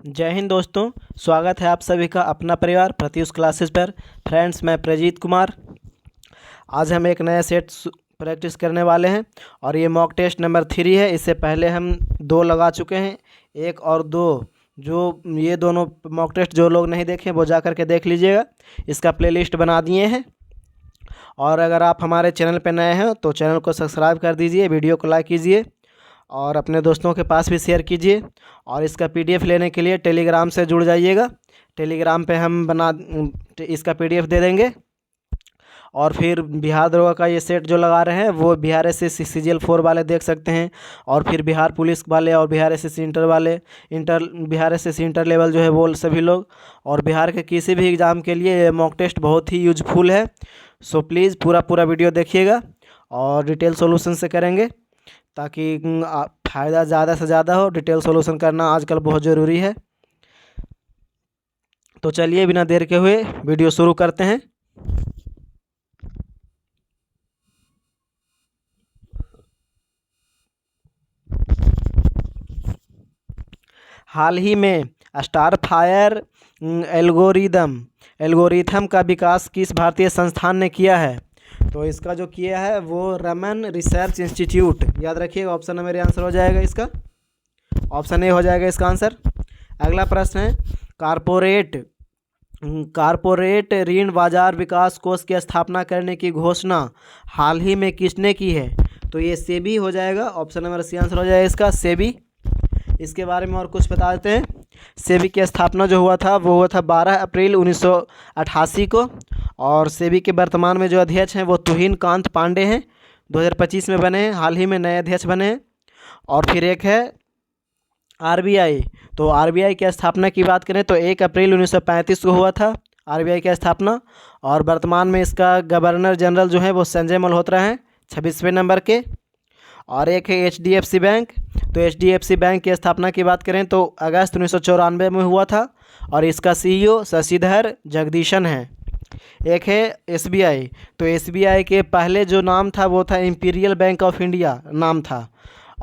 जय हिंद दोस्तों। स्वागत है आप सभी का अपना परिवार प्रत्युष क्लासेस पर। फ्रेंड्स, मैं प्रजीत कुमार। आज हम एक नया सेट प्रैक्टिस करने वाले हैं और ये मॉक टेस्ट नंबर 3 है। इससे पहले हम 2 लगा चुके हैं, 1 और 2। जो ये दोनों मॉक टेस्ट जो लोग नहीं देखे वो जा कर के देख लीजिएगा। इसका प्लेलिस्ट बना दिए हैं। और अगर आप हमारे चैनल पर नए हैं तो चैनल को सब्सक्राइब कर दीजिए, वीडियो को लाइक कीजिए और अपने दोस्तों के पास भी शेयर कीजिए। और इसका पीडीएफ लेने के लिए टेलीग्राम से जुड़ जाइएगा। टेलीग्राम पे हम इसका पीडीएफ दे देंगे। और फिर बिहार दरोगा का ये सेट जो लगा रहे हैं वो बिहार एसएससी सीजीएल 4 वाले देख सकते हैं। और फिर बिहार पुलिस वाले और बिहार एसएससी इंटर वाले, बिहार एसएससी इंटर लेवल जो है वो सभी लोग। और बिहार के किसी भी एग्ज़ाम के लिए ये मॉक टेस्ट बहुत ही यूजफुल है। सो प्लीज़ पूरा वीडियो देखिएगा और डिटेल सॉल्यूशन से करेंगे ताकि फ़ायदा ज़्यादा से ज़्यादा हो। डिटेल सॉल्यूशन करना आजकल बहुत ज़रूरी है। तो चलिए बिना देर के हुए वीडियो शुरू करते हैं। हाल ही में स्टार फायर एल्गोरिथम का विकास किस भारतीय संस्थान ने किया है? तो इसका जो किया है वो रमन रिसर्च इंस्टीट्यूट। याद रखिएगा, ऑप्शन नंबर आंसर हो जाएगा इसका। ऑप्शन ए हो जाएगा इसका आंसर। अगला प्रश्न है, कारपोरेट ऋण बाजार विकास कोष की स्थापना करने की घोषणा हाल ही में किसने की है? तो ये सेबी हो जाएगा। ऑप्शन नंबर सी आंसर हो जाएगा इसका, सेबी। इसके बारे में और कुछ बता देते हैं। सेबी की स्थापना जो हुआ था वो हुआ था 12 अप्रैल 1988 को। और सेबी के वर्तमान में जो अध्यक्ष हैं वो तुहिन कांत पांडे हैं, 2025 में बने हैं, हाल ही में नए अध्यक्ष बने हैं। और फिर एक है आरबीआई। तो आरबीआई की स्थापना की बात करें तो 1 अप्रैल 1935 को हुआ था आरबीआई की स्थापना। और वर्तमान में इसका गवर्नर जनरल जो है वो संजय मल्होत्रा हैं, 26वें नंबर के। और एक है एचडीएफसी बैंक। तो एचडीएफसी बैंक की स्थापना की बात करें तो अगस्त 1994 में हुआ था और इसका सीईओ शशिधर जगदीशन है। एक है एसबीआई। तो एसबीआई के पहले जो नाम था वो था इंपीरियल बैंक ऑफ इंडिया नाम था।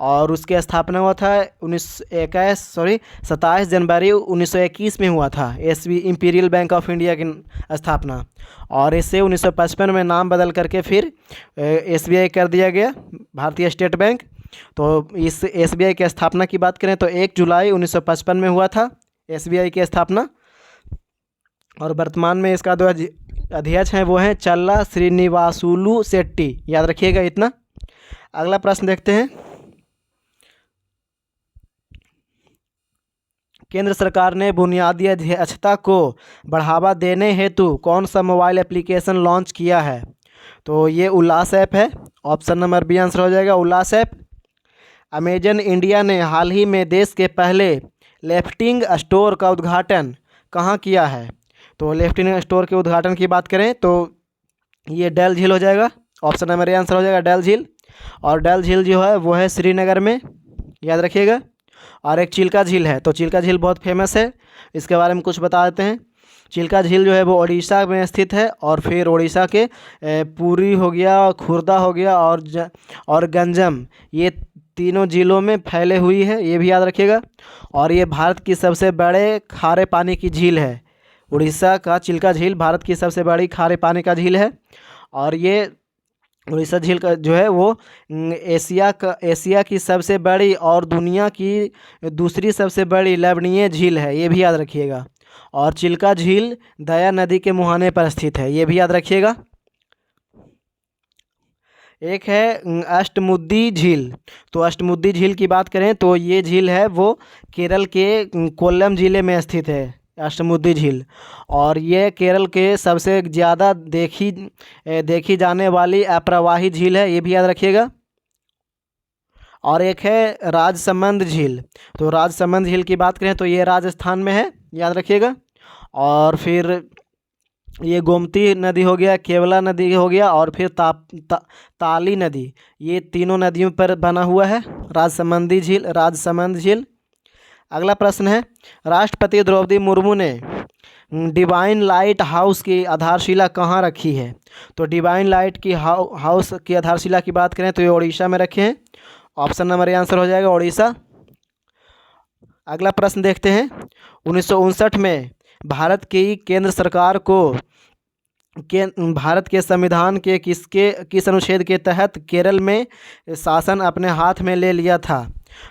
और उसकी स्थापना हुआ था 27 जनवरी 1921 में हुआ था इंपीरियल बैंक ऑफ इंडिया की स्थापना। और इसे 1955 में नाम बदल करके फिर एसबीआई कर दिया गया, भारतीय स्टेट बैंक। तो इस एसबीआई की स्थापना की बात करें तो 1 जुलाई 1955 में हुआ था एसबीआई की स्थापना। और वर्तमान में इसका जो अध्यक्ष हैं वो हैं चल्ला श्रीनिवासुलु शेट्टी। याद रखिएगा इतना। अगला प्रश्न देखते हैं। केंद्र सरकार ने बुनियादी दक्षता को बढ़ावा देने हेतु कौन सा मोबाइल एप्लीकेशन लॉन्च किया है? तो ये उल्लास ऐप है। ऑप्शन नंबर बी आंसर हो जाएगा, उल्लास ऐप। अमेजन इंडिया ने हाल ही में देश के पहले लिफ्टिंग स्टोर का उद्घाटन कहाँ किया है? तो लिफ्टिंग स्टोर के उद्घाटन की बात करें तो ये डल झील हो जाएगा। ऑप्शन नंबर ए आंसर हो जाएगा, डल झील। और डल झील जो है वो है श्रीनगर में, याद रखिएगा। और एक चिल्का झील है। तो चिल्का झील बहुत फेमस है, इसके बारे में कुछ बता देते हैं। चिल्का झील जो है वो उड़ीसा में स्थित है। और फिर उड़ीसा के पुरी हो गया, खुर्दा हो गया और गंजम, ये तीनों जिलों में फैले हुई है, ये भी याद रखिएगा। और ये भारत की सबसे बड़े खारे पानी की झील है। उड़ीसा का चिल्का झील भारत की सबसे बड़ी खारे पानी का झील है। और ये उड़ीसा झील का जो है वो एशिया की सबसे बड़ी और दुनिया की दूसरी सबसे बड़ी लवणीय झील है, ये भी याद रखिएगा। और चिल्का झील दया नदी के मुहाने पर स्थित है, ये भी याद रखिएगा। एक है अष्टमुद्दी झील। तो अष्टमुद्दी झील की बात करें तो ये झील है वो केरल के कोल्लम ज़िले में स्थित है, अष्टमुद्दी झील। और ये केरल के सबसे ज़्यादा देखी जाने वाली अप्रवाही झील है, ये भी याद रखिएगा। और एक है राजसमंद झील। तो राजसमंद झील की बात करें तो ये राजस्थान में है, याद रखिएगा। और फिर ये गोमती नदी हो गया, केवला नदी हो गया और फिर ताली नदी, ये तीनों नदियों पर बना हुआ है राजसमंद झील। अगला प्रश्न है, राष्ट्रपति द्रौपदी मुर्मू ने डिवाइन लाइट हाउस की आधारशिला कहाँ रखी है? तो डिवाइन लाइट की हाउस की आधारशिला की बात करें तो ये उड़ीसा में रखे हैं। ऑप्शन नंबर ए आंसर हो जाएगा, उड़ीसा। अगला प्रश्न देखते हैं, 1959 में भारत की केंद्र सरकार को भारत के संविधान के किस अनुच्छेद के तहत केरल में शासन अपने हाथ में ले लिया था?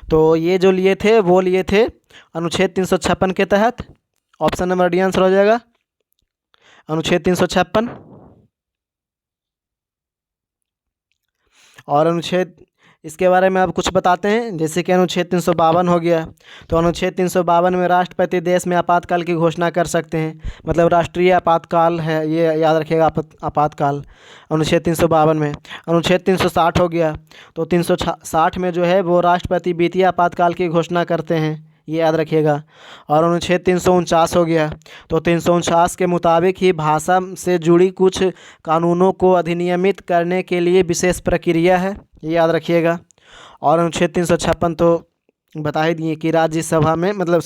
तो ये जो लिए थे वो लिए थे अनुच्छेद 356 के तहत। ऑप्शन नंबर डी आंसर हो जाएगा अनुच्छेद 356। और अनुच्छेद इसके बारे में अब कुछ बताते हैं, जैसे कि अनुच्छेद 352 हो गया। तो अनुच्छेद 352 में राष्ट्रपति देश में आपातकाल की घोषणा कर सकते हैं, मतलब राष्ट्रीय आपातकाल है, ये याद रखिएगा आपातकाल अनुच्छेद 352 में। अनुच्छेद 360 हो गया, तो 360 में जो है वो राष्ट्रपति वित्तीय आपातकाल की घोषणा करते हैं, ये याद रखिएगा। और अनुच्छेद 349 हो गया, तो 349 के मुताबिक ही भाषा से जुड़ी कुछ कानूनों को अधिनियमित करने के लिए विशेष प्रक्रिया है, ये याद रखिएगा। और अनुच्छेद 356 तो बता ही दिए कि राज्यसभा में मतलब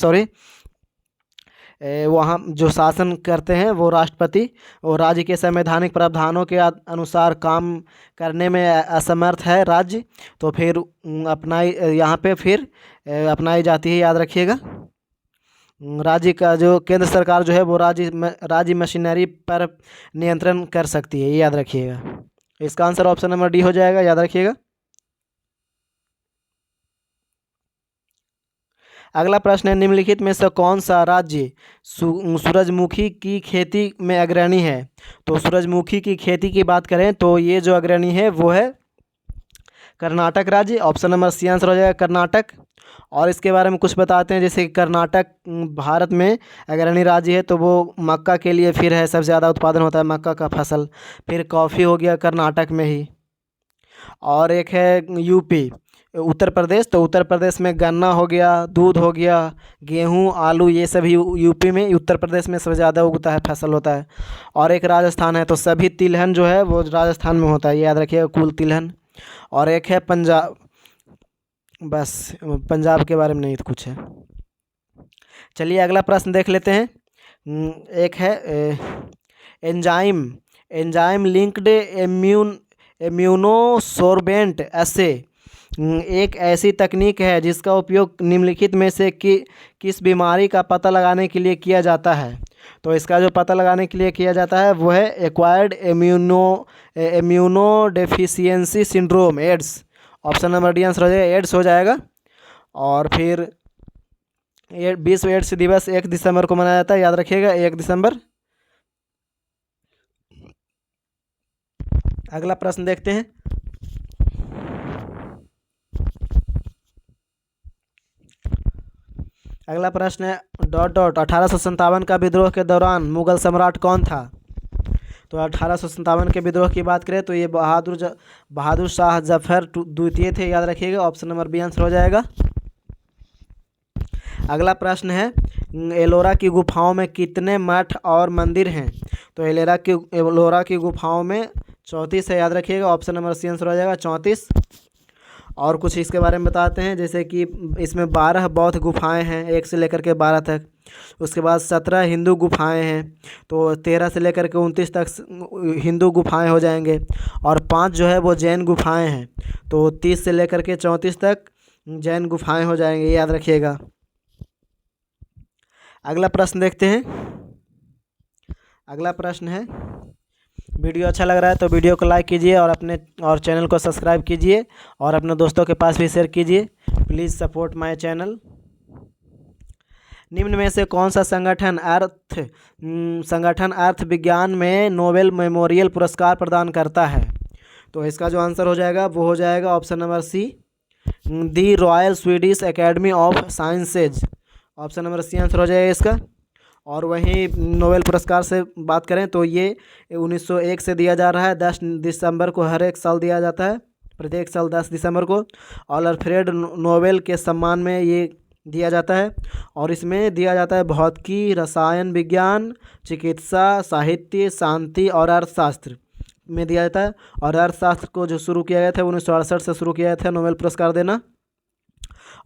वहाँ जो शासन करते हैं वो राष्ट्रपति, और राज्य के संवैधानिक प्रावधानों के अनुसार काम करने में असमर्थ है राज्य, तो फिर यहाँ पे फिर अपनाई जाती है, याद रखिएगा। राज्य का जो केंद्र सरकार जो है वो राज्य मशीनरी पर नियंत्रण कर सकती है, ये याद रखिएगा। इसका आंसर ऑप्शन नंबर डी हो जाएगा, याद रखिएगा। अगला प्रश्न है, निम्नलिखित में से कौन सा राज्य सूरजमुखी की खेती में अग्रणी है? तो सूरजमुखी की खेती की बात करें तो ये जो अग्रणी है वो है कर्नाटक राज्य। ऑप्शन नंबर सी आंसर हो जाएगा कर्नाटक। और इसके बारे में कुछ बताते हैं, जैसे कि कर्नाटक भारत में अग्रणी राज्य है, तो वो मक्का के लिए फिर है, सबसे ज़्यादा उत्पादन होता है मक्का का फसल। फिर कॉफ़ी हो गया कर्नाटक में ही। और एक है यूपी उत्तर प्रदेश, तो उत्तर प्रदेश में गन्ना हो गया, दूध हो गया, गेहूँ, आलू, ये सभी यूपी में, उत्तर प्रदेश में सबसे ज़्यादा उगता है, फसल होता है। और एक राजस्थान है, तो सभी तिलहन जो है वो राजस्थान में होता है, याद रखिएगा, कुल तिलहन। और एक है पंजाब, बस पंजाब के बारे में नहीं तो कुछ है। चलिए अगला प्रश्न देख लेते हैं। एक है एंजाइम लिंक्ड इम्यूनोसोर्बेंट ऐसे एक ऐसी तकनीक है जिसका उपयोग निम्नलिखित में से किस बीमारी का पता लगाने के लिए किया जाता है? तो इसका जो पता लगाने के लिए किया जाता है वो है acquired immunodeficiency syndrome, AIDS. Option number D answer हो जाएगा, एड्स हो जाएगा। और फिर विश्व एड्स दिवस 1 दिसंबर को मनाया जाता है, याद रखिएगा, 1 दिसंबर। अगला प्रश्न देखते हैं। अगला प्रश्न है 1857 का विद्रोह के दौरान मुगल सम्राट कौन था? तो 1857 के विद्रोह की बात करें तो ये बहादुर शाह जफर द्वितीय थे, याद रखिएगा। ऑप्शन नंबर बी आंसर हो जाएगा। अगला प्रश्न है, एलोरा की गुफाओं में कितने मठ और मंदिर हैं? तो एलोरा की गुफाओं में 34 है, याद रखिएगा। ऑप्शन नंबर सी आंसर हो जाएगा 34। और कुछ इसके बारे में बताते हैं, जैसे कि इसमें 12 बौद्ध गुफाएं हैं, 1 से लेकर के 12 तक। उसके बाद 17 हिंदू गुफाएं हैं, तो 13 से लेकर के 29 तक हिंदू गुफाएं हो जाएंगे। और 5 जो है वो जैन गुफाएं हैं, तो 30 से लेकर के 34 तक जैन गुफाएं हो जाएंगे, याद रखिएगा। अगला प्रश्न देखते हैं। अगला प्रश्न है, वीडियो अच्छा लग रहा है तो वीडियो को लाइक कीजिए और चैनल को सब्सक्राइब कीजिए और अपने दोस्तों के पास भी शेयर कीजिए। Please support my channel. निम्न में से कौन सा संगठन अर्थ विज्ञान में नोबेल मेमोरियल पुरस्कार प्रदान करता है? तो इसका जो आंसर हो जाएगा वो हो जाएगा option number C, the royal Swedish academy of sciences. Option number C answer हो जाएगा इसका। और वहीं नोबेल पुरस्कार से बात करें तो ये 1901 से दिया जा रहा है, 10 दिसंबर को हर एक साल दिया जाता है, प्रत्येक साल 10 दिसंबर को। और अल्फ्रेड नोबेल के सम्मान में ये दिया जाता है। और इसमें दिया जाता है भौतिकी, रसायन विज्ञान, चिकित्सा, साहित्य, शांति और अर्थशास्त्र में दिया जाता है। और अर्थशास्त्र को जो शुरू किया गया था 1968 से शुरू किया गया था नोबेल पुरस्कार देना।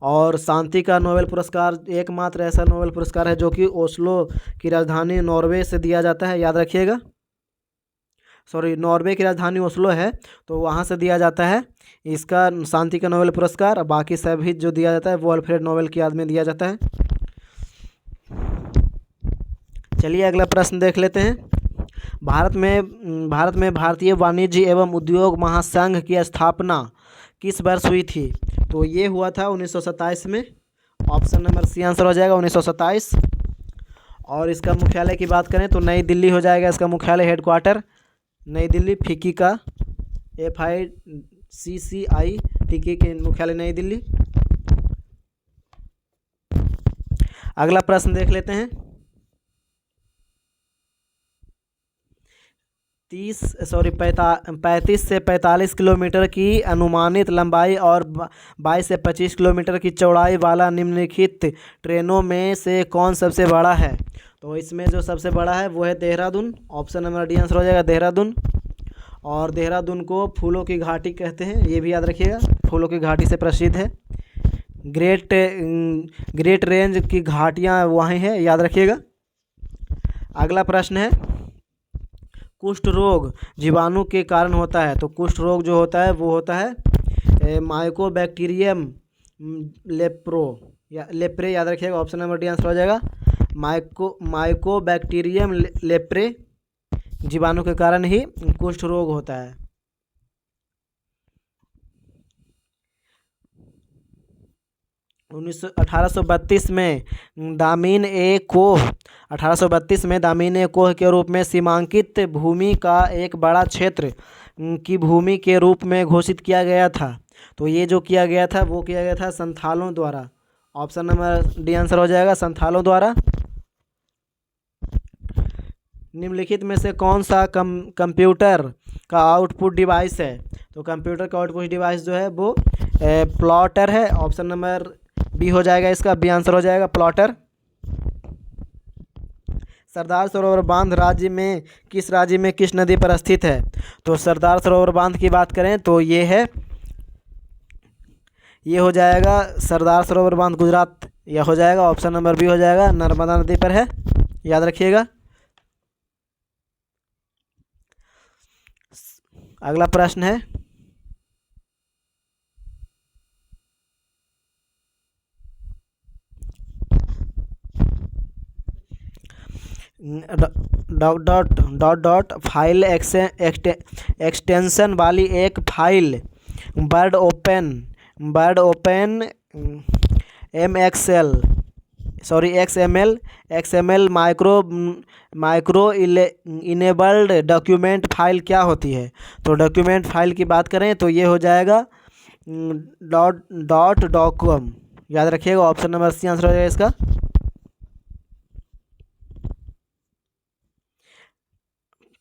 और शांति का नोबेल पुरस्कार एकमात्र ऐसा नोबेल पुरस्कार है जो कि ओस्लो की राजधानी नॉर्वे से दिया जाता है, याद रखिएगा। नॉर्वे की राजधानी ओस्लो है, तो वहाँ से दिया जाता है इसका शांति का नोबेल पुरस्कार। बाकी सभी जो दिया जाता है वो अल्फ्रेड नोबेल की याद में दिया जाता है। चलिए अगला प्रश्न देख लेते हैं। भारत में भारतीय वाणिज्य एवं उद्योग महासंघ की स्थापना किस वर्ष हुई थी? तो ये हुआ था 1927 में। ऑप्शन नंबर सी आंसर हो जाएगा 1927। और इसका मुख्यालय की बात करें तो नई दिल्ली हो जाएगा इसका मुख्यालय, हेडक्वार्टर नई दिल्ली। फिक्की का FICCI फिक्की के मुख्यालय नई दिल्ली। अगला प्रश्न देख लेते हैं। 35 से 45 किलोमीटर की अनुमानित लंबाई और 22 से 25 किलोमीटर की चौड़ाई वाला निम्नलिखित ट्रेनों में से कौन सबसे बड़ा है? तो इसमें जो सबसे बड़ा है वो है Dehradun. Option number D answer हो जाएगा देहरादून। और देहरादून को फूलों की घाटी कहते हैं, ये भी याद रखिएगा, फूलों की घाटी से प्रसिद्ध है। ग्रेट रेंज की घाटियाँ वहीं हैं, याद रखिएगा। अगला प्रश्न है, कुष्ठ रोग जीवाणु के कारण होता है। तो कुष्ठ रोग जो होता है वो होता है माइकोबैक्टीरियम लेप्रे, याद रखिएगा। ऑप्शन नंबर डी आंसर हो जाएगा माइकोबैक्टीरियम लेप्रे जीवाणु के कारण ही कुष्ठ रोग होता है। 1832 में दामिन ए कोह 1832 में दामिन ए कोह के रूप में सीमांकित भूमि का एक बड़ा क्षेत्र की भूमि के रूप में घोषित किया गया था। तो ये जो किया गया था वो किया गया था संथालों द्वारा। ऑप्शन नंबर डी आंसर हो जाएगा संथालों द्वारा। निम्नलिखित में से कौन सा कंप्यूटर का आउटपुट डिवाइस है? तो कंप्यूटर का आउटपुट डिवाइस जो है वो प्लॉटर है। ऑप्शन नंबर बी हो जाएगा इसका, बी आंसर हो जाएगा प्लॉटर। सरदार सरोवर बांध किस राज्य में किस नदी पर स्थित है? तो सरदार सरोवर बांध की बात करें तो ये हो जाएगा सरदार सरोवर बांध गुजरात, यह हो जाएगा। ऑप्शन नंबर बी हो जाएगा, नर्मदा नदी पर है, याद रखिएगा। अगला प्रश्न है, डॉट फाइल एक्सटेंशन वाली एक file word open XML micro enabled document file क्या होती है? तो डॉक्यूमेंट फाइल की बात करें तो ये हो जाएगा .docum, याद रखिएगा। ऑप्शन नंबर सी आंसर हो जाएगा इसका।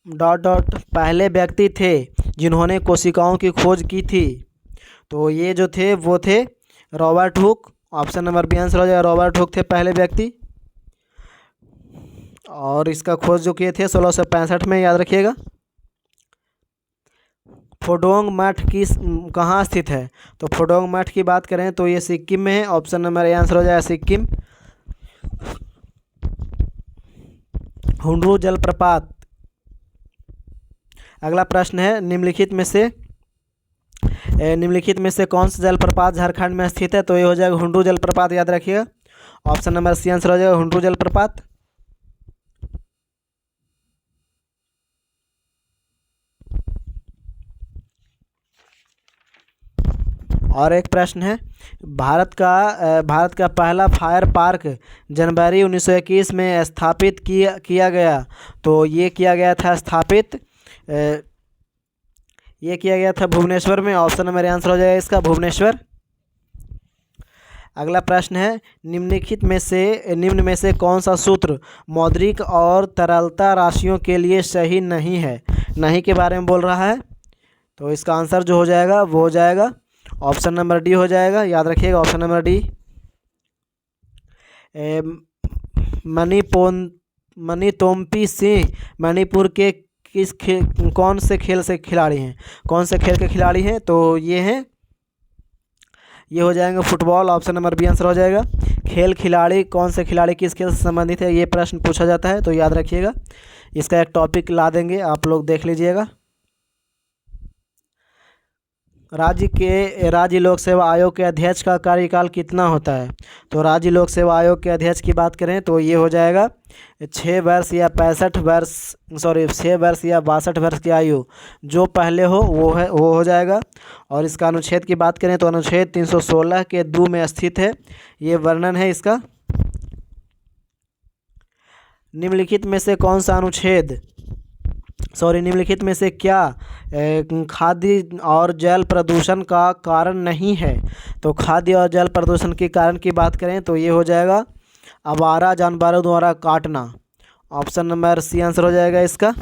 डॉट पहले व्यक्ति थे जिन्होंने कोशिकाओं की खोज की थी। तो ये जो थे वो थे Robert Hooke. Option number B answer हो जाएगा, रॉबर्ट हुक थे पहले व्यक्ति। और इसका खोज जो किए थे 1665 में, याद रखिएगा। फोडोंग मठ कहाँ स्थित है? तो फोडोंग मठ की बात करें तो ये सिक्किम में है। ऑप्शन नंबर ए आंसर हो जाएगा सिक्किम। हुंड्रू जलप्रपात। अगला प्रश्न है, निम्नलिखित में से कौन सा जलप्रपात झारखंड में स्थित है? तो ये हो जाएगा हुंड्रू जलप्रपात, याद रखिएगा। ऑप्शन नंबर सी आंसर हो जाएगा हुंड्रू जलप्रपात। और एक प्रश्न है, भारत का पहला फायर पार्क जनवरी 1921 में स्थापित किया गया। तो ये किया गया था भुवनेश्वर में। ऑप्शन नंबर आंसर हो जाएगा इसका भुवनेश्वर। अगला प्रश्न है, निम्न में से कौन सा सूत्र मौद्रिक और तरलता राशियों के लिए सही नहीं है? नहीं के बारे में बोल रहा है। तो इसका आंसर जो हो जाएगा वो हो जाएगा ऑप्शन नंबर डी हो जाएगा, याद रखिएगा। Option number D. Manitombi Singh Manipur के कौन से खेल के खिलाड़ी हैं? तो ये हो जाएंगे football. Option number B answer हो जाएगा। कौन से खिलाड़ी किस खेल से संबंधित है, ये प्रश्न पूछा जाता है, तो याद रखिएगा। इसका एक टॉपिक ला देंगे, आप लोग देख लीजिएगा। राज्य लोक सेवा आयोग के अध्यक्ष का कार्यकाल कितना होता है? तो राज्य लोक सेवा आयोग के अध्यक्ष की बात करें तो ये हो जाएगा 6 वर्ष या 65 वर्ष, सॉरी 6 वर्ष या 62 की आयु जो पहले हो वो हो जाएगा। और इसका अनुच्छेद की बात करें तो अनुच्छेद 316 के 2 में स्थित है, ये वर्णन है इसका। निम्नलिखित में से कौन सा अनुच्छेद, निम्नलिखित में से क्या खाद्य और जल प्रदूषण का कारण नहीं है? तो खाद्य और जल प्रदूषण के कारण की बात करें तो ये हो जाएगा आवारा जानवरों द्वारा काटना। ऑप्शन नंबर सी आंसर हो जाएगा इसका।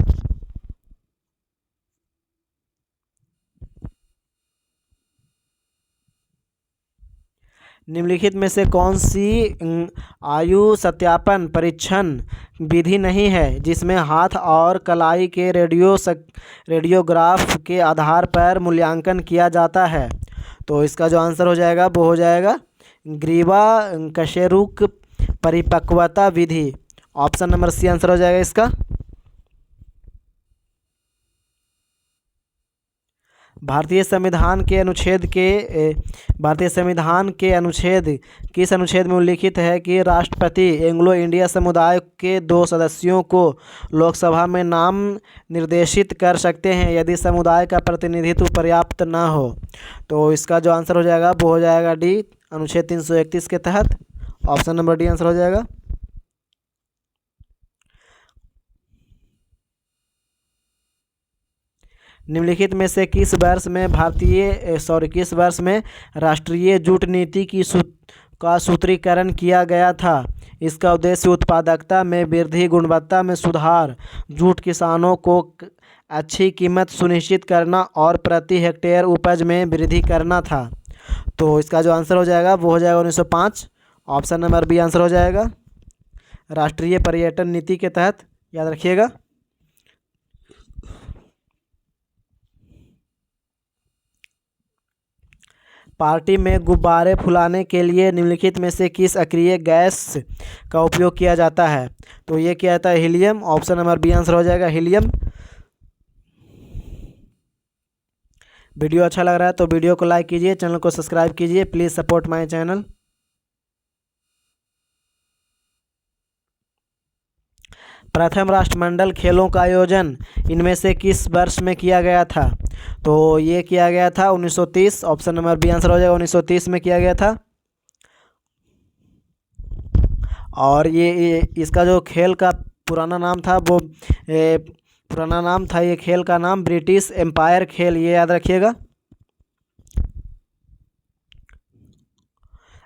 निम्नलिखित में से कौन सी आयु सत्यापन परीक्षण विधि नहीं है जिसमें हाथ और कलाई के रेडियोग्राफ के आधार पर मूल्यांकन किया जाता है? तो इसका जो आंसर हो जाएगा वो हो जाएगा ग्रीवा कशेरुक परिपक्वता विधि। ऑप्शन नंबर सी आंसर हो जाएगा इसका। भारतीय संविधान के किस अनुच्छेद में उल्लिखित है कि राष्ट्रपति एंग्लो इंडिया समुदाय के 2 सदस्यों को लोकसभा में नाम निर्देशित कर सकते हैं यदि समुदाय का प्रतिनिधित्व पर्याप्त न हो? तो इसका जो आंसर हो जाएगा वो हो जाएगा डी, अनुच्छेद 331 के तहत। ऑप्शन नंबर डी आंसर हो जाएगा। निम्नलिखित में से किस वर्ष में राष्ट्रीय जूट नीति का सूत्रीकरण किया गया था? इसका उद्देश्य उत्पादकता में वृद्धि, गुणवत्ता में सुधार, जूट किसानों को अच्छी कीमत सुनिश्चित करना और प्रति हेक्टेयर उपज में वृद्धि करना था। तो इसका जो आंसर हो जाएगा वो हो जाएगा 1905। ऑप्शन नंबर बी आंसर हो जाएगा, राष्ट्रीय पर्यटन नीति के तहत, याद रखिएगा। पार्टी में गुब्बारे फुलाने के लिए निम्नलिखित में से किस अक्रिय गैस का उपयोग किया जाता है? तो ये क्या आता है? Helium. Option number B answer हो जाएगा हीलियम। वीडियो अच्छा लग रहा है तो वीडियो को लाइक कीजिए, चैनल को सब्सक्राइब कीजिए। Please support my channel. प्रथम राष्ट्रमंडल खेलों का आयोजन इनमें से किस वर्ष में किया गया था? तो ये किया गया था 1930। ऑप्शन नंबर बी आंसर हो जाएगा, 1930 में किया गया था। और ये इसका जो खेल का पुराना नाम था वो ये खेल का नाम ब्रिटिश एम्पायर खेल, ये याद रखिएगा।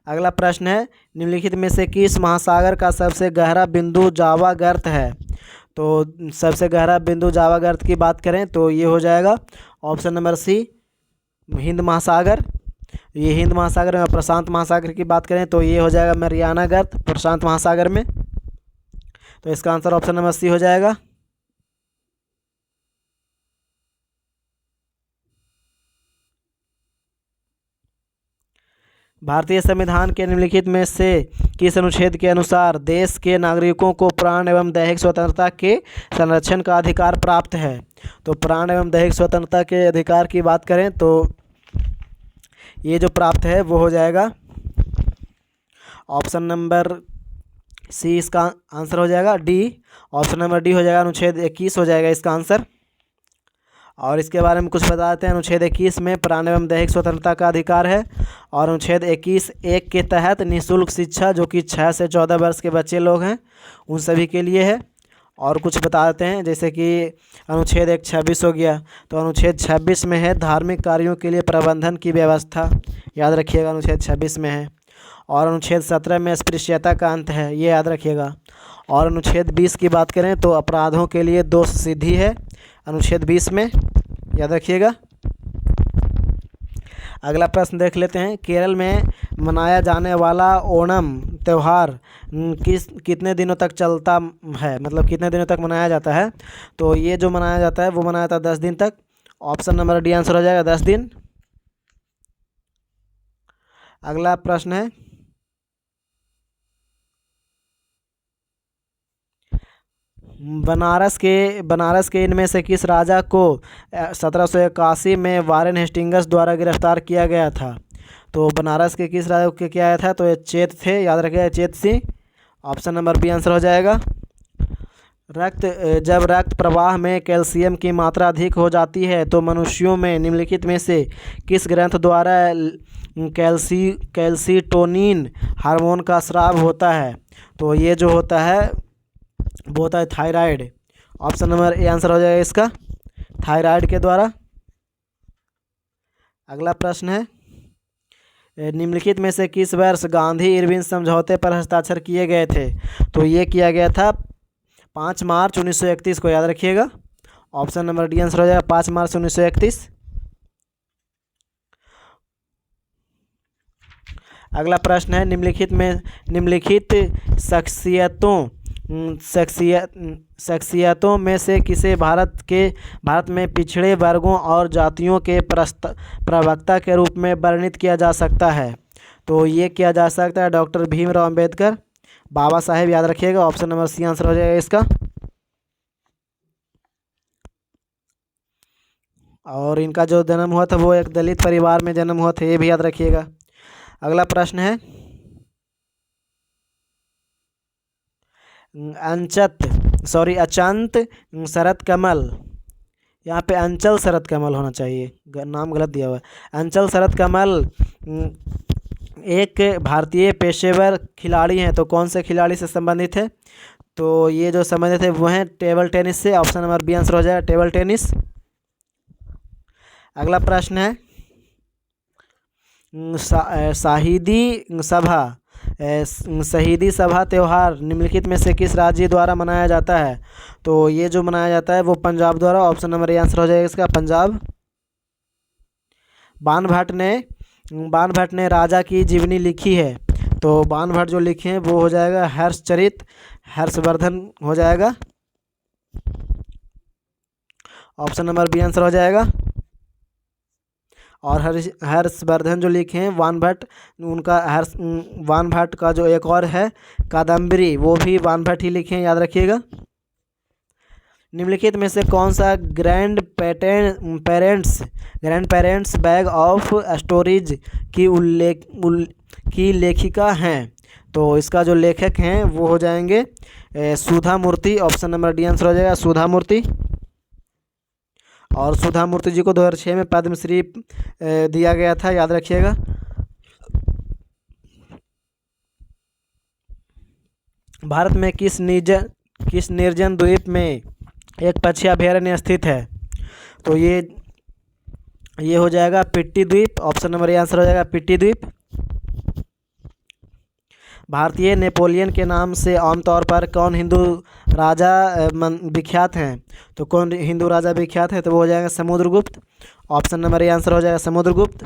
अगला प्रश्न है, निम्नलिखित में से किस महासागर का सबसे गहरा बिंदु जावा गर्त है? तो सबसे गहरा बिंदु जावा गर्त की बात करें तो ये हो जाएगा ऑप्शन नंबर सी, हिंद महासागर। ये हिंद महासागर में। प्रशांत महासागर की बात करें तो ये हो जाएगा मरियाना गर्त प्रशांत महासागर में। तो इसका आंसर ऑप्शन नंबर सी हो जाएगा। भारतीय संविधान के निम्नलिखित में से किस अनुच्छेद के अनुसार देश के नागरिकों को प्राण एवं दैहिक स्वतंत्रता के संरक्षण का अधिकार प्राप्त है? तो प्राण एवं दैहिक स्वतंत्रता के अधिकार की बात करें तो ये जो प्राप्त है वो हो जाएगा ऑप्शन नंबर सी, इसका आंसर हो जाएगा डी। ऑप्शन नंबर डी हो जाएगा, अनुच्छेद 21 हो जाएगा इसका आंसर। और इसके बारे में कुछ बताते हैं। अनुच्छेद 21 में प्राण एवं दैहिक स्वतंत्रता का अधिकार है। और अनुच्छेद 21(1) के तहत निःशुल्क शिक्षा, जो कि 6 से 14 वर्ष के बच्चे लोग हैं उन सभी के लिए है। और कुछ बता देते हैं, जैसे कि अनुच्छेद 26 हो गया, तो अनुच्छेद 26 में है धार्मिक कार्यों के लिए प्रबंधन की व्यवस्था, याद रखिएगा अनुच्छेद 26 में है। और अनुच्छेद 17 में अस्पृश्यता का अंत है, ये याद रखिएगा। और अनुच्छेद 20 की बात करें तो अपराधों के लिए दोष सिद्धि है अनुच्छेद 20 में, याद रखिएगा। अगला प्रश्न देख लेते हैं, केरल में मनाया जाने वाला ओणम त्यौहार कितने दिनों तक चलता है, मतलब कितने दिनों तक मनाया जाता है? तो ये जो मनाया जाता है वो मनाया जाता है 10 दिन तक। ऑप्शन नंबर डी आंसर हो जाएगा 10 दिन। अगला प्रश्न है, बनारस के इनमें से किस राजा को 1781 में वारेन हेस्टिंग्स द्वारा गिरफ्तार किया गया था? तो बनारस के किस राजा को किया गया था? तो ये चेत थे, याद रखिएगा, Chet Singh. Option number B answer हो जाएगा। जब रक्त प्रवाह में कैल्शियम की मात्रा अधिक हो जाती है तो मनुष्यों में निम्नलिखित में से किस ग्रंथ द्वारा कैल्सीटोनिन हार्मोन का स्राव होता है? तो ये जो होता है वो होता है thyroid. Option number A answer हो जाएगा इसका, थायराइड के द्वारा। अगला प्रश्न है, निम्नलिखित में से किस वर्ष गांधी इरविन समझौते पर हस्ताक्षर किए गए थे? तो ये किया गया था 5 मार्च 1931 को, याद रखिएगा। ऑप्शन नंबर डी आंसर हो जाएगा 5 मार्च 1931। अगला प्रश्न है, निम्नलिखित शख्सियतों में से किसे भारत में पिछड़े वर्गों और जातियों के प्रवक्ता के रूप में वर्णित किया जा सकता है? तो ये किया जा सकता है डॉक्टर भीमराव अंबेडकर, बाबा साहेब, याद रखिएगा। ऑप्शन नंबर सी आंसर हो जाएगा इसका। और इनका जो जन्म हुआ था वो एक दलित परिवार में जन्म हुआ था, ये भी याद रखिएगा। अगला प्रश्न है, अचंत शरत कमल, यहाँ पे अंचल शरत कमल होना चाहिए, नाम गलत दिया हुआ है। अंचल शरत कमल एक भारतीय पेशेवर खिलाड़ी हैं, तो कौन से खिलाड़ी से संबंधित है? तो ये जो संबंधित है वो हैं टेबल टेनिस से। ऑप्शन नंबर बी आंसर हो जाएगा, टेबल टेनिस। अगला प्रश्न है, शहीदी सभा त्यौहार निम्नलिखित में से किस राज्य द्वारा मनाया जाता है? तो ये जो मनाया जाता है वो पंजाब द्वारा। ऑप्शन नंबर ए आंसर हो जाएगा इसका, पंजाब। बाण भट्ट ने राजा की जीवनी लिखी है, तो बाण भट्ट जो लिखे हैं वो हो जाएगा हर्षचरित, हर्षवर्धन हो जाएगा। ऑप्शन नंबर बी आंसर हो जाएगा। और हर्षवर्धन जो लिखे हैं वान भट्ट, वान भट्ट का जो एक और है कादम्बरी, वो भी वान भट्ट ही लिखे हैं, याद रखिएगा। निम्नलिखित में से कौन सा grand parents bag of stories की लेखिका हैं? तो इसका जो लेखक हैं वो हो जाएंगे सुधा मूर्ति। ऑप्शन नंबर डी आंसर हो जाएगा, सुधा मूर्ति। और सुधा मूर्ति जी को 2006 में पद्मश्री दिया गया था, याद रखिएगा। भारत में किस निर्जन द्वीप में एक पक्षी अभयारण्य स्थित है? तो ये हो जाएगा पिट्टी द्वीप। ऑप्शन नंबर ए आंसर हो जाएगा, पिट्टी द्वीप। भारतीय नेपोलियन के नाम से आमतौर पर कौन हिंदू राजा विख्यात हैं? तो कौन हिंदू राजा विख्यात है? तो वो हो जाएगा Samudragupta. Option number A answer हो जाएगा, समुद्रगुप्त।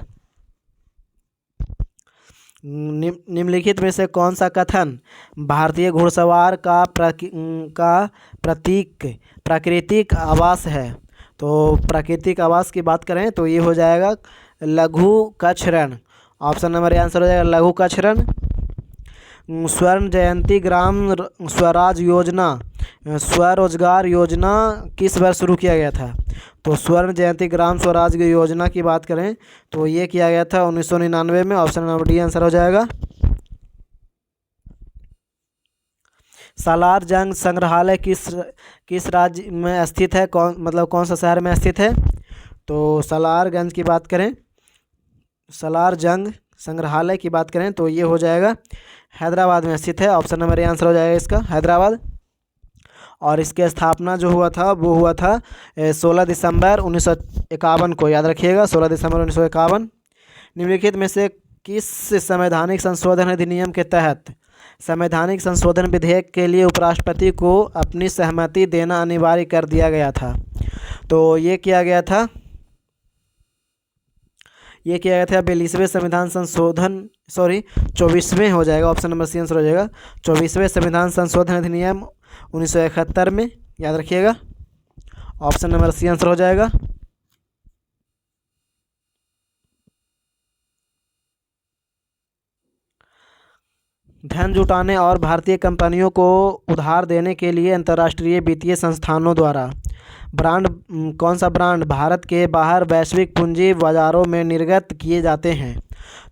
निम्नलिखित में से कौन सा कथन भारतीय घुड़सवार का प्राकृतिक आवास है? तो प्राकृतिक आवास की बात करें तो ये हो जाएगा लघु Kutch Rann. Option number A answer हो जाएगा, लघु कच्छ रण। स्वर्ण जयंती ग्राम स्वराज योजना, स्वरोजगार योजना किस वर्ष शुरू किया गया था? तो स्वर्ण जयंती ग्राम स्वराज योजना की बात करें तो ये किया गया था 1999 में। ऑप्शन नंबर डी आंसर हो जाएगा। सालार जंग संग्रहालय किस राज्य में स्थित है? कौन सा शहर में स्थित है? तो सालारगंज की बात करें, सालार जंग संग्रहालय की बात करें तो ये हो जाएगा हैदराबाद में स्थित है। ऑप्शन नंबर ए आंसर हो जाएगा इसका, हैदराबाद। और इसकी स्थापना जो हुआ था वो हुआ था 16 दिसंबर 1951 को, याद रखिएगा, 16 दिसंबर 1951। निम्नलिखित में से किस संवैधानिक संशोधन अधिनियम के तहत संवैधानिक संशोधन विधेयक के लिए उपराष्ट्रपति को अपनी सहमति देना अनिवार्य कर दिया गया था? तो ये किया गया था 42वें संविधान संशोधन 24वें हो जाएगा। ऑप्शन नंबर सी आंसर हो जाएगा, 24वें संविधान संशोधन अधिनियम 1971 में, याद रखिएगा। ऑप्शन नंबर सी आंसर हो जाएगा। धन जुटाने और भारतीय कंपनियों को उधार देने के लिए अंतर्राष्ट्रीय वित्तीय संस्थानों द्वारा ब्रांड कौन सा ब्रांड भारत के बाहर वैश्विक पूंजी बाजारों में निर्गत किए जाते हैं?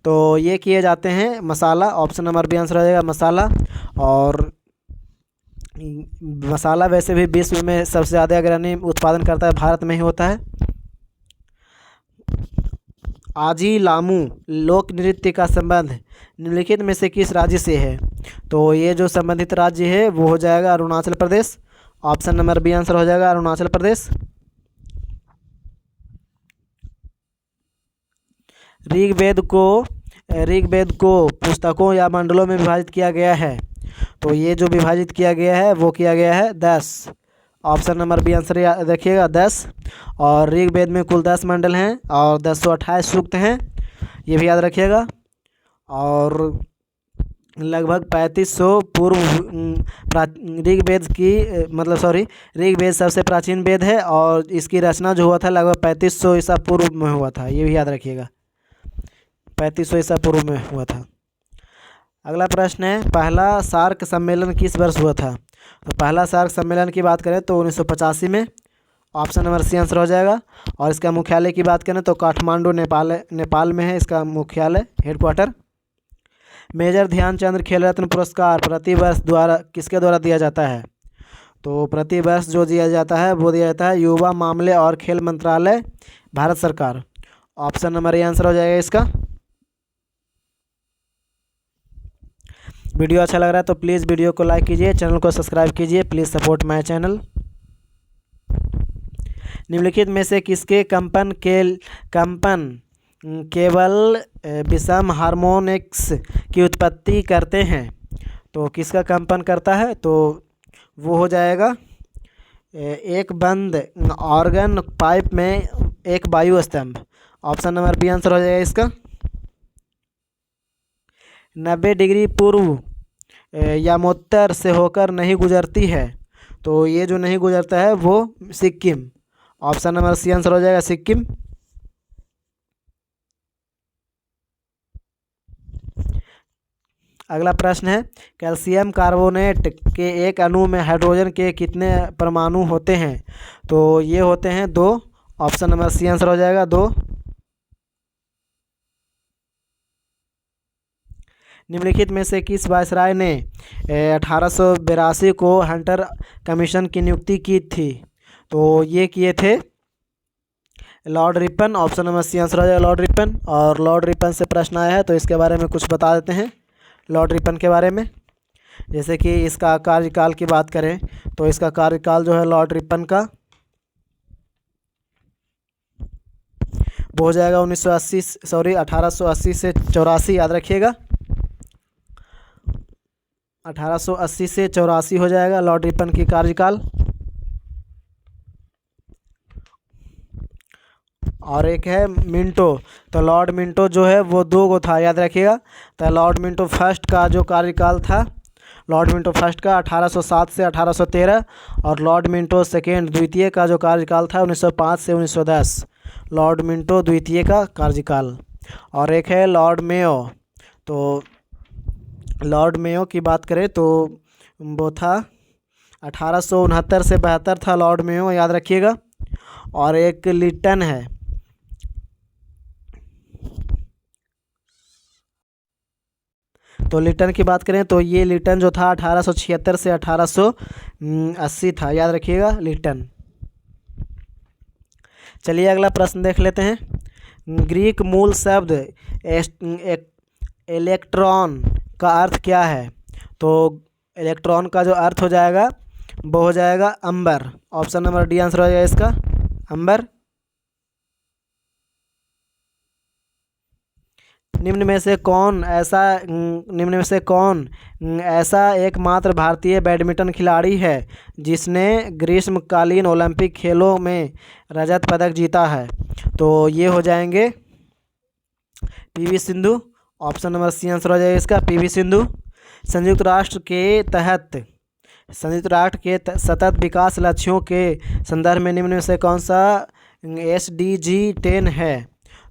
तो ये किए जाते हैं मसाला। ऑप्शन नंबर बी आंसर हो जाएगा मसाला। और मसाला वैसे भी विश्व में सबसे ज़्यादा अग्रणी उत्पादन करता है भारत में ही होता है। आजी लामू लोक नृत्य का संबंध निम्नलिखित में से किस राज्य से है? तो ये जो संबंधित राज्य है वो हो जाएगा Arunachal Pradesh. Option number B answer हो जाएगा अरुणाचल प्रदेश। ऋग्वेद को पुस्तकों या मंडलों में विभाजित किया गया है। तो ये जो विभाजित किया गया है वो किया गया है 10। ऑप्शन नंबर बी आंसर रखिएगा 10। और ऋग्वेद में कुल 10 मंडल हैं और 1028 सूक्त हैं, ये भी याद रखिएगा। और लगभग 3500 पूर्व ऋग्वेद सबसे प्राचीन वेद है और इसकी रचना जो हुआ था लगभग 3500 ईसा पूर्व में हुआ था, ये भी याद रखिएगा। 3500 ईसा पूर्व में हुआ था। अगला प्रश्न है, पहला सार्क सम्मेलन किस वर्ष हुआ था? तो पहला सार्क सम्मेलन की बात करें तो 1985 में। ऑप्शन नंबर सी आंसर हो जाएगा। और इसका मुख्यालय की बात करें तो काठमांडू नेपाल में है इसका मुख्यालय, हेडक्वार्टर। मेजर ध्यानचंद खेल रत्न पुरस्कार प्रतिवर्ष किसके द्वारा दिया जाता है? तो प्रतिवर्ष जो दिया जाता है वो दिया जाता है युवा मामले और खेल मंत्रालय, भारत सरकार। ऑप्शन नंबर ए आंसर हो जाएगा इसका। वीडियो अच्छा लग रहा है तो प्लीज़ वीडियो को लाइक कीजिए, चैनल को सब्सक्राइब कीजिए, प्लीज़ सपोर्ट माय चैनल। निम्नलिखित में से किसके कंपन केवल विषम हार्मोनिक्स की उत्पत्ति करते हैं? तो किसका कंपन करता है? तो वो हो जाएगा एक बंद ऑर्गन पाइप में एक वायु स्तंभ। ऑप्शन नंबर बी आंसर हो जाएगा इसका। 90 डिग्री पूर्व यामोत्तर से होकर नहीं गुजरती है। तो ये जो नहीं गुजरता है वो Sikkim. Option number C answer हो जाएगा सिक्किम। अगला प्रश्न है, कैल्शियम कार्बोनेट के एक अणु में हाइड्रोजन के कितने परमाणु होते हैं? तो ये होते हैं 2। ऑप्शन नंबर सी आंसर हो जाएगा 2। निम्नलिखित में से किस वायसराय ने 1882 को हंटर कमीशन की नियुक्ति की थी? तो ये किए थे Lord Ripon. Option number C answer हो जाएगा लॉर्ड रिपन। और लॉर्ड रिपन से प्रश्न आया है तो इसके बारे में कुछ बता देते हैं लॉर्ड रिपन के बारे में। जैसे कि इसका कार्यकाल की बात करें तो इसका कार्यकाल जो है लॉर्ड रिपन का वो हो जाएगा 1880 से 84, याद रखिएगा। 1880 से 84 हो जाएगा लॉर्ड रिपन की कार्यकाल। और एक है मिंटो। तो लॉर्ड मिंटो जो है वो 2 गो था, याद रखिएगा। तो लॉर्ड मिंटो फर्स्ट का जो कार्यकाल था, लॉर्ड मिंटो फर्स्ट का 1807 से 1813। और लॉर्ड मिंटो सेकेंड द्वितीय का जो कार्यकाल था 1905 से 1910। लॉर्ड मिंटो द्वितीय का कार्यकाल। और एक है लॉर्ड मेयो। तो लॉर्ड मेयो की बात करें तो वो था 1869 से 72 था लॉर्ड मेयो, याद रखिएगा। और एक लिटन है। तो लिटन की बात करें तो ये लिटन जो था 1876 से 1880 था, याद रखिएगा लिटन। चलिए अगला प्रश्न देख लेते हैं। ग्रीक मूल शब्द इलेक्ट्रॉन का अर्थ क्या है? तो इलेक्ट्रॉन का जो अर्थ हो जाएगा वो हो जाएगा अंबर। ऑप्शन नंबर डी आंसर हो जाएगा इसका, अंबर। निम्न में से कौन ऐसा एकमात्र भारतीय बैडमिंटन खिलाड़ी है जिसने ग्रीष्मकालीन ओलंपिक खेलों में रजत पदक जीता है? तो ये हो जाएंगे PV Sindhu. Option number C answer हो जाएगा इसका, पीवी सिंधु। संयुक्त राष्ट्र के सतत विकास लक्ष्यों के संदर्भ में निम्न में से कौन सा SDG 10 है?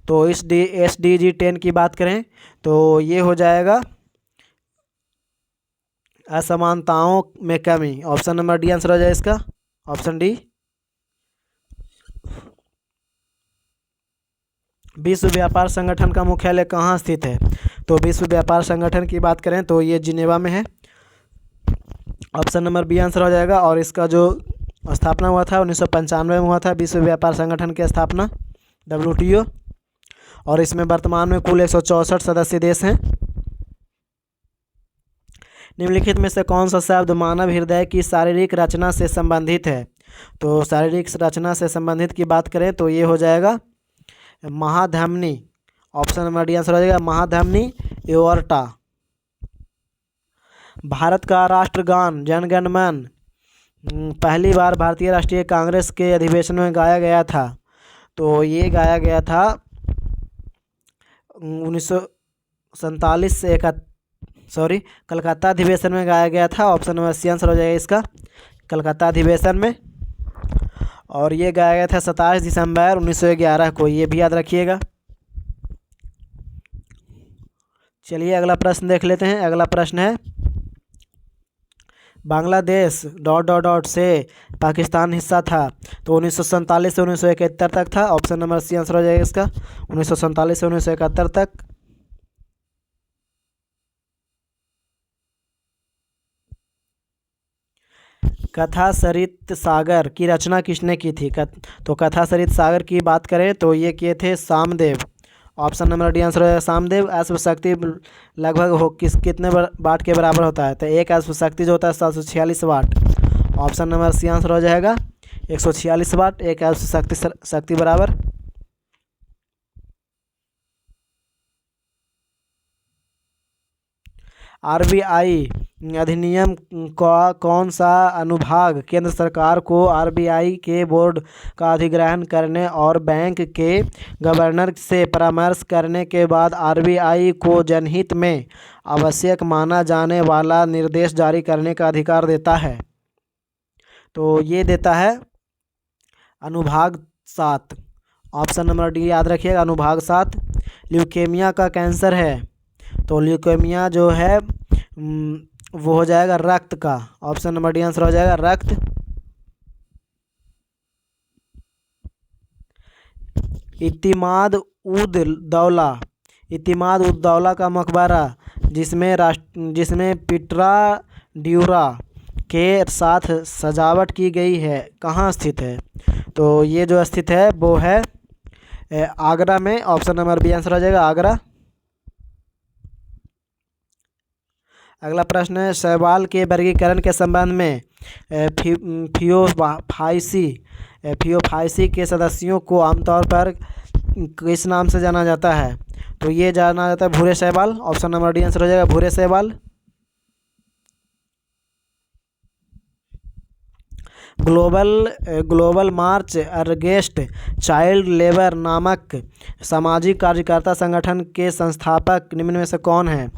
तो इस SDG 10 की बात करें तो ये हो जाएगा असमानताओं में कमी। ऑप्शन नंबर डी आंसर हो जाए इसका, ऑप्शन डी। विश्व व्यापार संगठन का मुख्यालय कहाँ स्थित है? तो विश्व व्यापार संगठन की बात करें तो ये जिनेवा में है। ऑप्शन नंबर बी आंसर हो जाएगा। और इसका जो स्थापना हुआ था 1995 में हुआ था विश्व व्यापार संगठन की स्थापना, WTO। और इसमें वर्तमान में कुल 164 सदस्य देश हैं। निम्नलिखित में से कौन सा शब्द मानव हृदय की शारीरिक रचना से संबंधित है? तो शारीरिक रचना से संबंधित की बात करें तो ये हो जाएगा महाधमनी। ऑप्शन नंबर डी आंसर हो जाएगा महाधमनी, एओर्टा। भारत का राष्ट्रगान जन गण मन पहली बार भारतीय राष्ट्रीय कांग्रेस के अधिवेशन में गाया गया था। तो ये गाया गया था 1947 से कलकत्ता अधिवेशन में गाया गया था। ऑप्शन नंबर सी आंसर हो जाएगा इसका, कलकत्ता अधिवेशन में। और ये गाया गया था 27 दिसंबर 1911 को, ये भी याद रखिएगा। चलिए अगला प्रश्न देख लेते हैं। अगला प्रश्न है, बांग्लादेश ... से पाकिस्तान हिस्सा था तो 1947 से 1971 तक था। ऑप्शन नंबर सी आंसर हो जाएगा इसका, 1947 से 1971 तक। कथा सरित सागर की रचना किसने की थी? तो कथा सरित सागर की बात करें तो ये किए थे Samdev. Option number D answer है सामदेव। अश्व शक्ति लगभग कितने वाट के बराबर होता है? तो एक अश्व शक्ति जो होता है 746 वाट। ऑप्शन नंबर सी आंसर हो जाएगा 146 वाट, एक अश्व शक्ति बराबर। RBI अधिनियम का कौन सा अनुभाग केंद्र सरकार को RBI के बोर्ड का अधिग्रहण करने और बैंक के गवर्नर से परामर्श करने के बाद RBI को जनहित में आवश्यक माना जाने वाला निर्देश जारी करने का अधिकार देता है? तो ये देता है अनुभाग 7। ऑप्शन नंबर डी याद रखिएगा, अनुभाग 7। ल्यूकेमिया का कैंसर है तो ल्यूकेमिया जो है वो हो जाएगा रक्त का। ऑप्शन नंबर डी आंसर हो जाएगा रक्त। इतिमाद उद दौला का मकबरा जिसमें पिट्रा ड्यूरा के साथ सजावट की गई है कहाँ स्थित है? तो ये जो स्थित है वो है आगरा में। ऑप्शन नंबर बी आंसर हो जाएगा आगरा। अगला प्रश्न है, शैवाल के वर्गीकरण के संबंध में फियोफाइसी के सदस्यों को आमतौर पर किस नाम से जाना जाता है? तो ये जाना जाता है भूरे शैवाल। ऑप्शन नंबर डी आंसर हो जाएगा भूरे शैवाल। ग्लोबल मार्च अगेंस्ट चाइल्ड लेबर नामक सामाजिक कार्यकर्ता संगठन के संस्थापक निम्न में से कौन है?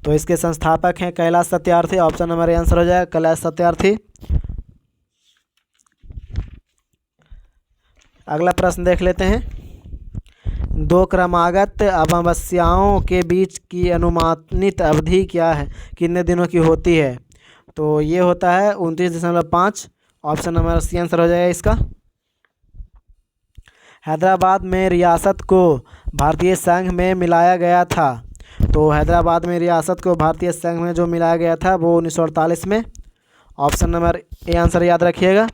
तो इसके संस्थापक हैं Kailash Satyarthi. Option number answer हो जाएगा कैलाश सत्यार्थी। अगला प्रश्न देख लेते हैं, दो क्रमागत अमावस्याओं के बीच की अनुमानित अवधि क्या है, कितने दिनों की होती है? तो ये होता है 29.5। ऑप्शन नंबर सी आंसर हो जाएगा इसका। हैदराबाद में रियासत को भारतीय संघ में मिलाया गया था। तो हैदराबाद में रियासत को भारतीय संघ में जो मिलाया गया था वो 1948 में। ऑप्शन नंबर ए आंसर याद रखिएगा।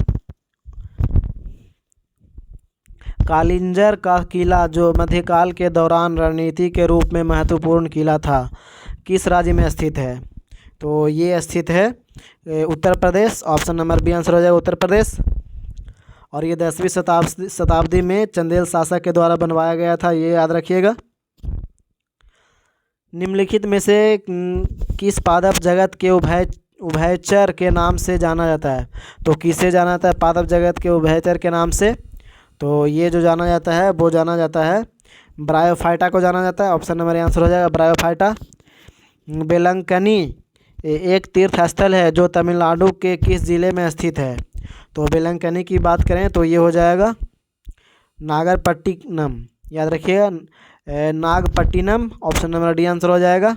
कालिंजर का किला जो मध्यकाल के दौरान रणनीति के रूप में महत्वपूर्ण किला था किस राज्य में स्थित है? तो ये स्थित है Uttar Pradesh. Option number B answer हो जाएगा उत्तर प्रदेश। और ये 10वीं शताब्दी में चंदेल शासक के द्वारा बनवाया गया था, ये याद रखिएगा। निम्नलिखित में से किस पादप जगत के उभयचर के नाम से जाना जाता है? तो किसे जाना जाता है पादप जगत के उभयचर के नाम से? तो ये जो जाना जाता है वो जाना जाता है ब्रायोफाइटा को जाना जाता है। ऑप्शन नंबर आंसर हो जाएगा ब्रायोफाइटा। बेलंकनी एक तीर्थ स्थल है जो तमिलनाडु के किस जिले में स्थित है? तो बेलंकनी की बात करें तो ये हो जाएगा नागपट्टिनम, याद रखिएगा Nagapattinam. Option number D answer हो जाएगा।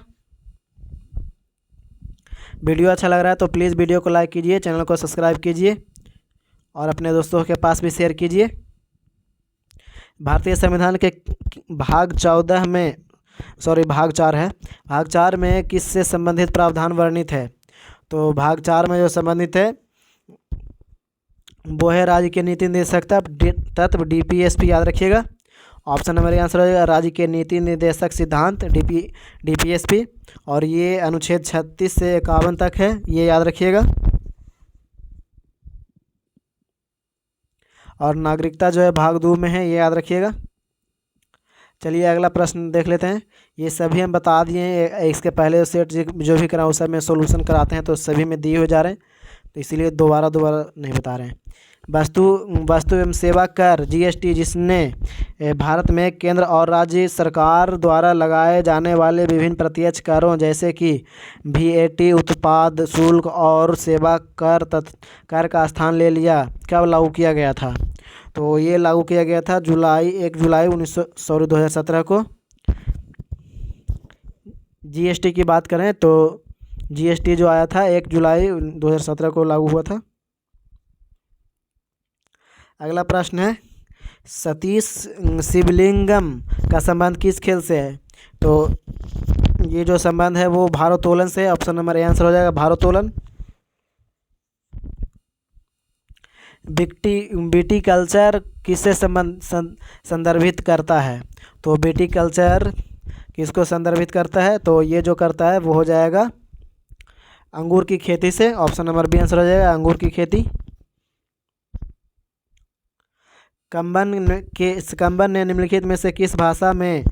वीडियो अच्छा लग रहा है तो प्लीज़ वीडियो को लाइक कीजिए, चैनल को सब्सक्राइब कीजिए और अपने दोस्तों के पास भी शेयर कीजिए। भारतीय संविधान के भाग 14 में भाग 4 है, भाग 4 में किससे संबंधित प्रावधान वर्णित है? तो भाग 4 में जो संबंधित है वो है राज्य के नीति निर्देशक तत्व DPSP, याद रखिएगा। ऑप्शन नंबर ए आंसर हो जाएगा राज्य के नीति निर्देशक सिद्धांत DPSP, और ये अनुच्छेद 36 से 51 तक है, ये याद रखिएगा। और नागरिकता जो है भाग 2 में है, ये याद रखिएगा। चलिए अगला प्रश्न देख लेते हैं। ये सभी हम बता दिए हैं, इसके पहले सेट जो भी कराऊँ सब में सोल्यूशन कराते हैं तो सभी में दिए हो जा रहे हैं, तो इसीलिए दोबारा नहीं बता रहे हैं। वस्तु एवं सेवा कर GST, जिसने भारत में केंद्र और राज्य सरकार द्वारा लगाए जाने वाले विभिन्न प्रत्यक्ष करों जैसे कि VAT, उत्पाद शुल्क और सेवा कर का स्थान ले लिया, कब लागू किया गया था? तो ये लागू किया गया था 1 जुलाई 2017 को। GST की बात करें तो GST जो आया था 1 जुलाई 2017 को लागू हुआ था। अगला प्रश्न है सतीश शिवलिंगम का संबंध किस खेल से है? तो ये जो संबंध है वो भारोत्तोलन से। ऑप्शन नंबर ए आंसर हो जाएगा भारोत्तोलन। बीटी कल्चर किससे संदर्भित करता है? तो बीटी कल्चर किसको संदर्भित करता है? तो ये जो करता है वो हो जाएगा अंगूर की खेती से। ऑप्शन नंबर बी आंसर हो जाएगा अंगूर की खेती। कंबन ने निम्नलिखित में से किस भाषा में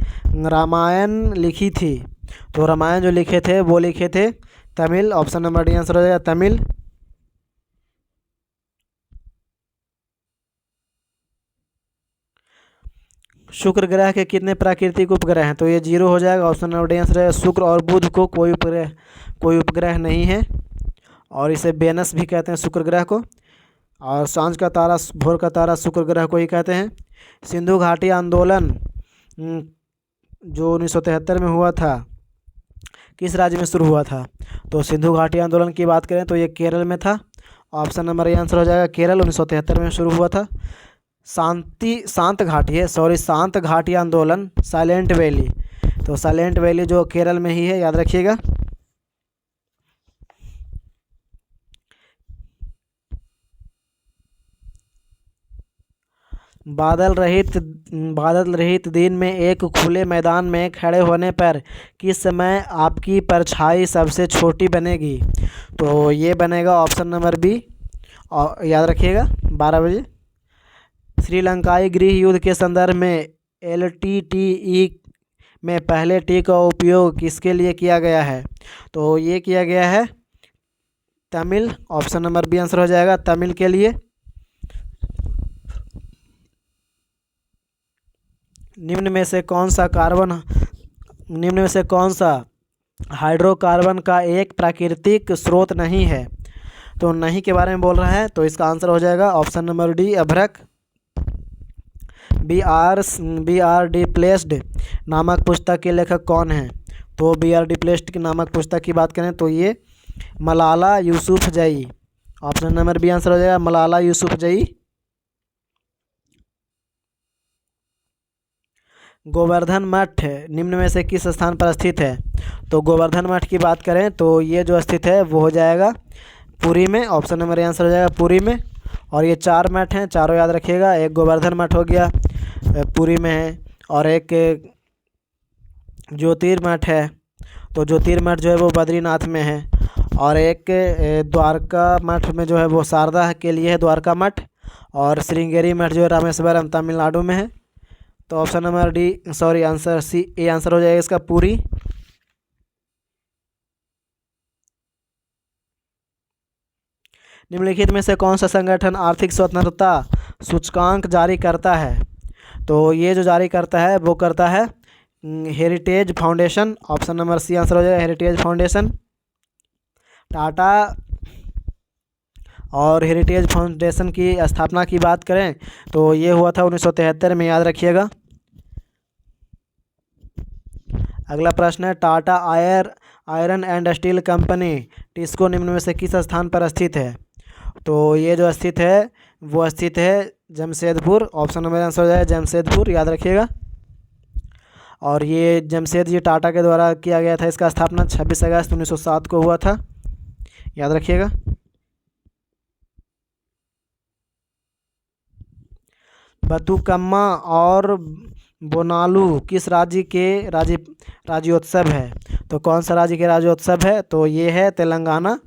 रामायण लिखी थी? तो रामायण जो लिखे थे वो लिखे थे Tamil. Option number D answer हो जाएगा तमिल। शुक्र ग्रह के कितने प्राकृतिक उपग्रह हैं? तो ये 0 हो जाएगा। ऑप्शन नंबर डी आंसर है शुक्र और बुध को कोई उपग्रह नहीं है, और इसे वेनस भी कहते हैं शुक्र ग्रह को, और सांझ का तारा भोर का तारा शुक्र ग्रह को ही कहते हैं। सिंधु घाटी आंदोलन जो 1973 में हुआ था किस राज्य में शुरू हुआ था? तो सिंधु घाटी आंदोलन की बात करें तो ये केरल में था। ऑप्शन नंबर ए आंसर हो जाएगा केरल, 1973 में शुरू हुआ था। शांत घाटी आंदोलन साइलेंट वैली, तो साइलेंट वैली जो केरल में ही है, याद रखिएगा। बादल रहित दिन में एक खुले मैदान में खड़े होने पर किस समय आपकी परछाई सबसे छोटी बनेगी? तो ये बनेगा ऑप्शन नंबर बी, और याद रखिएगा 12 बजे। श्रीलंकाई गृह युद्ध के संदर्भ में LTTE में पहले टी का उपयोग किसके लिए किया गया है? तो ये किया गया है Tamil. Option number B answer हो जाएगा तमिल के लिए। निम्न में से कौन सा हाइड्रोकार्बन का एक प्राकृतिक स्रोत नहीं है? तो नहीं के बारे में बोल रहा है, तो इसका आंसर हो जाएगा ऑप्शन नंबर डी अभ्रक। बी आर डिप्लेस्ड नामक पुस्तक के लेखक कौन है? तो बी.आर. डिप्लेस्ड की नामक पुस्तक की बात करें तो ये Malala Yousafzai. Option number B answer हो जाएगा मलाला यूसुफजई। गोवर्धन मठ निम्न में से किस स्थान पर स्थित है? तो गोवर्धन मठ की बात करें तो ये जो स्थित है वो हो जाएगा पुरी में। ऑप्शन नंबर ए आंसर हो जाएगा पुरी में। और ये 4 मठ हैं, चारों याद रखिएगा। एक गोवर्धन मठ हो गया पुरी में है, और एक ज्योतिर्मठ है, तो ज्योतिर्मठ जो है वो बद्रीनाथ में है, और एक द्वारका मठ में जो है वो शारदा के लिए है द्वारका मठ, और श्रृंगेरी मठ जो है रामेश्वरम तमिलनाडु में है। तो option number answer C A answer हो जाएगा इसका पुरी। निम्नलिखित में से कौन सा संगठन आर्थिक स्वतंत्रता सूचकांक जारी करता है? तो ये जो जारी करता है वो करता है Heritage Foundation. Option number C answer हो जाएगा हेरिटेज फाउंडेशन। टाटा और हेरिटेज फाउंडेशन की स्थापना की बात करें तो ये हुआ था 1973 में, याद रखिएगा। अगला प्रश्न है Tata iron and steel company TISCO निम्न में से किस स्थान पर स्थित है? तो ये जो स्थित है वो स्थित है जमशेदपुर। ऑप्शन नंबर आंसर हो जाएगा जमशेदपुर, याद रखिएगा। और ये जमशेदजी टाटा के द्वारा किया गया था। इसका स्थापना 26 अगस्त 1907 को हुआ था, याद रखिएगा। बतुकम्मा और बोनालू किस राज्य के राज्योत्सव है? तो कौन सा राज्य के राज्योत्सव है? तो ये है Telangana.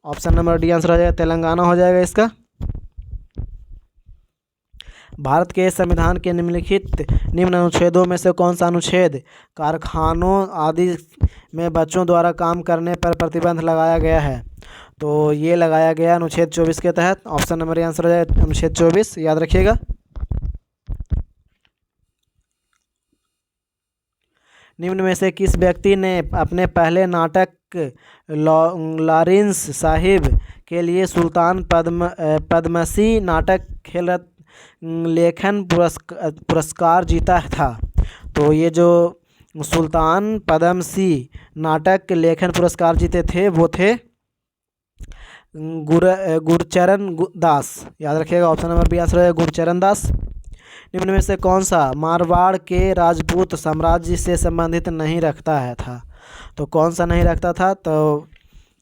Option number D answer हो जाएगा तेलंगाना हो जाएगा इसका। भारत के संविधान के निम्न अनुच्छेदों में से कौन सा अनुच्छेद कारखानों आदि में बच्चों द्वारा काम करने पर प्रतिबंध लगाया गया है? तो ये लगाया गया अनुच्छेद 24 के तहत। ऑप्शन नंबर आंसर हो जाएगा अनुच्छेद 24, याद रखिएगा। निम्न में से किस व्यक्ति ने अपने पहले नाटक लॉरेंस साहिब के लिए सुल्तान पद्मश्री नाटक खेल लेखन पुरस्कार जीता था? तो ये जो सुल्तान पद्मश्री नाटक लेखन पुरस्कार जीते थे वो थे गुरचरण दास, याद रखिएगा। ऑप्शन नंबर बी आंसर है गुरचरण दास। निम्न में से कौन सा मारवाड़ के राजपूत साम्राज्य से संबंधित नहीं रखता है था? तो कौन सा नहीं रखता था? तो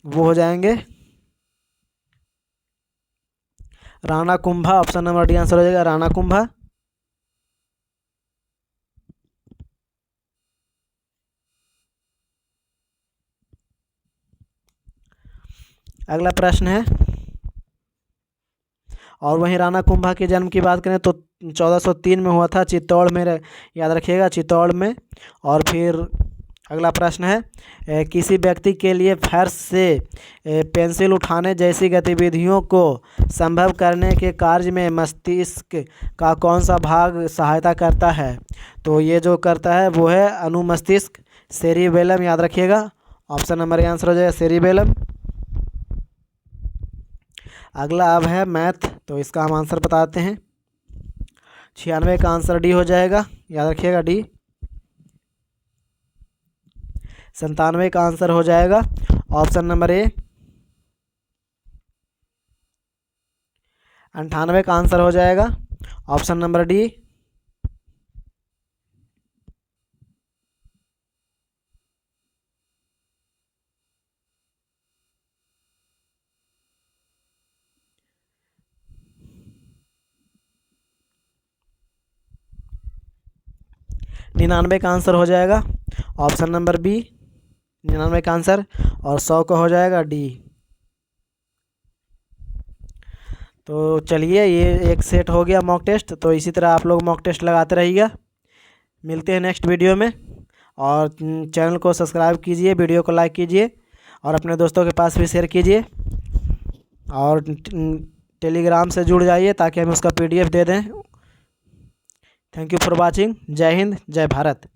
वो हो जाएंगे Rana Kumbha. Option number D answer हो जाएगा राणा कुंभा। अगला प्रश्न है, और वहीं राणा कुंभा के जन्म की बात करें तो 1403 में हुआ था, चित्तौड़ में, याद रखिएगा चित्तौड़ में। और फिर अगला प्रश्न है, किसी व्यक्ति के लिए फर्श से पेंसिल उठाने जैसी गतिविधियों को संभव करने के कार्य में मस्तिष्क का कौन सा भाग सहायता करता है? तो ये जो करता है वो है अनुमस्तिष्क, सेरिबेलम, याद रखिएगा। ऑप्शन नंबर आंसर हो जाएगा सेरिबेलम। अगला अब है मैथ, तो इसका हम आंसर बताते हैं। 96 का आंसर डी हो जाएगा, याद रखिएगा डी। 97 का आंसर हो जाएगा ऑप्शन नंबर ए। 98 का आंसर हो जाएगा ऑप्शन नंबर डी। निन्यानवे का आंसर हो जाएगा ऑप्शन नंबर बी, 99 का आंसर। और 100 का हो जाएगा डी। तो चलिए, ये एक सेट हो गया मॉक टेस्ट। तो इसी तरह आप लोग मॉक टेस्ट लगाते रहिएगा। मिलते हैं नेक्स्ट वीडियो में। और चैनल को सब्सक्राइब कीजिए, वीडियो को लाइक कीजिए और अपने दोस्तों के पास भी शेयर कीजिए। और टेलीग्राम से जुड़ जाइए ताकि हम उसका PDF दे दें। Thank you for watching. जय हिंद, जय भारत।